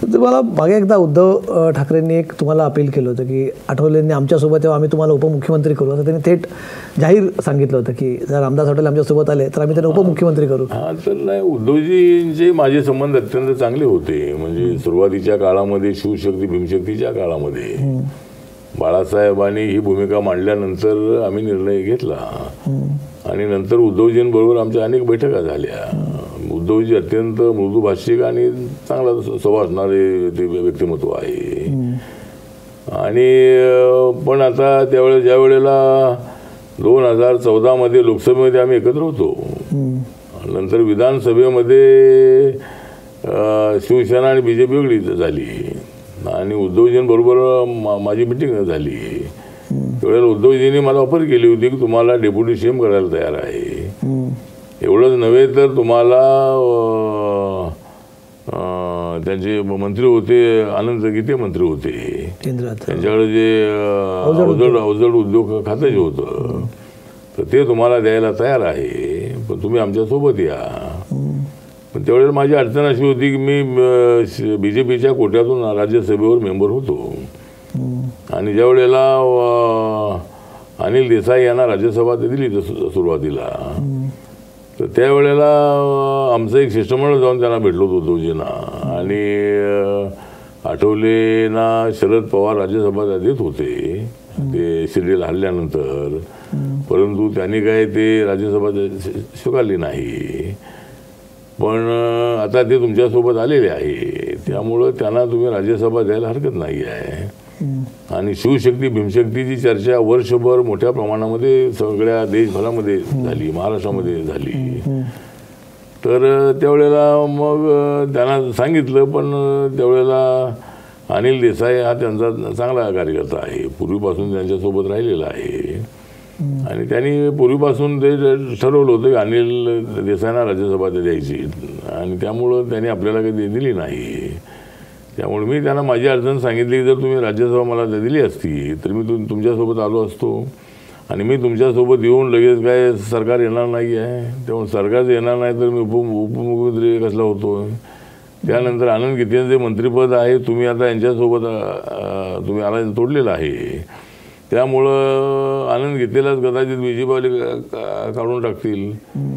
तुम्हाला मागे एकदा उद्धव ठाकरेंनी एक तुम्हाला अपील केलं होतं की आठवलेंनी आमच्यासोबत तेव्हा आम्ही तुम्हाला उपमुख्यमंत्री करू, असं त्यांनी थेट जाहीर सांगितलं होतं की जर रामदास आठवले आमच्यासोबत आले तर आम्ही त्यांना उपमुख्यमंत्री करू. हां, तर नाही, उद्धवजींचे माझे संबंध अत्यंत चांगले होते. म्हणजे सुरुवातीच्या काळामध्ये शिवशक्ती भीमशक्तीच्या काळामध्ये बाळासाहेबांनी ही भूमिका मांडल्यानंतर आम्ही निर्णय घेतला आणि नंतर उद्धवजींबरोबर आमच्या अनेक बैठका झाल्या. उद्धवजी अत्यंत मृदू भाषिक आणि चांगला स्वभाव असणारे ते व्यक्तिमत्व आहे. आणि पण आता त्यावेळेस ज्या वेळेला 2014 लोकसभेमध्ये आम्ही एकत्र होतो, नंतर विधानसभेमध्ये शिवसेना आणि BJP वेगळी झाली आणि उद्धवजींबरोबर माझी मिटिंग झाली. त्यावेळेला उद्धवजींनी मला ऑफर केली होती की तुम्हाला डेप्युटी CM करायला तयार आहे. एवढंच नव्हे तर तुम्हाला त्यांचे मंत्री होते आनंद गीते मंत्री होते, त्यांच्याकडे जे अवजड उद्योग खातं जे होतं तर ते तुम्हाला द्यायला तयार आहे, पण तुम्ही आमच्यासोबत या. पण त्यावेळेला माझी अडचण अशी होती की मी BJPच्या कोट्यातून राज्यसभेवर मेंबर होतो आणि ज्या वेळेला अनिल देसाई यांना राज्यसभा दिली सुरुवातीला, तर त्यावेळेला आमचं एक शिष्टमंडळ जाऊन त्यांना भेटलो होतो उद्धवजींना. आणि आठवलेंना शरद पवार राज्यसभा देत होते ते शिर्डीला हल्ल्यानंतर, परंतु त्यांनी काय ते राज्यसभा स्वीकारली नाही. पण आता ते तुमच्यासोबत आलेले आहे, त्यामुळं त्यांना तुम्ही राज्यसभा द्यायला हरकत नाही आहे. आणि शिवशक्ती भीमशक्तीची चर्चा वर्षभर मोठ्या प्रमाणामध्ये सगळ्या देशभरामध्ये झाली, महाराष्ट्रामध्ये झाली. तर त्यावेळेला मग त्यांना सांगितलं, पण त्यावेळेला अनिल देसाई हा त्यांचा चांगला कार्यकर्ता आहे, पूर्वीपासून त्यांच्यासोबत राहिलेला आहे आणि त्यांनी पूर्वीपासून ते ठरवलं होतं की अनिल देसाईंना राज्यसभा द्यायची आणि त्यामुळं त्यांनी आपल्याला काही दिली नाही. त्यामुळे मी त्यांना माझी अडचण सांगितली की जर तुम्ही राज्यसभा मला दिली असती तर मी तुमच्यासोबत आलो असतो आणि मी तुमच्यासोबत येऊन लगेच काय सरकार येणार नाही आहे, त्यामुळे सरकार येणार नाही तर मी उपमुख्यमंत्री कसला होतो. त्यानंतर आनंद गीतेंचे मंत्रिपद आहे, तुम्ही आता यांच्यासोबत तुम्ही आला तोडलेलं आहे, त्यामुळं आनंद गीतेलाच कदाचित BJPवाले काढून टाकतील,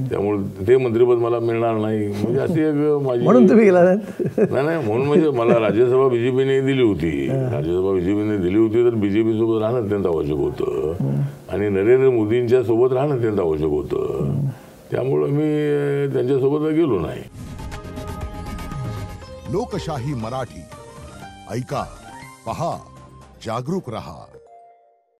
त्यामुळे ते मंत्रिपद मला मिळणार नाही. म्हणजे अशी एक माझी म्हणून तुम्ही गेला नाही म्हणून म्हणजे मला राज्यसभा BJPने दिली होती, राज्यसभा BJPने दिली होती तर BJP सोबत राहणं अत्यंत आवश्यक होतं आणि नरेंद्र मोदींच्या सोबत राहणं अत्यंत आवश्यक होतं. त्यामुळं मी त्यांच्यासोबत गेलो नाही. लोकशाही मराठी ऐका, पहा, जागरूक रहा.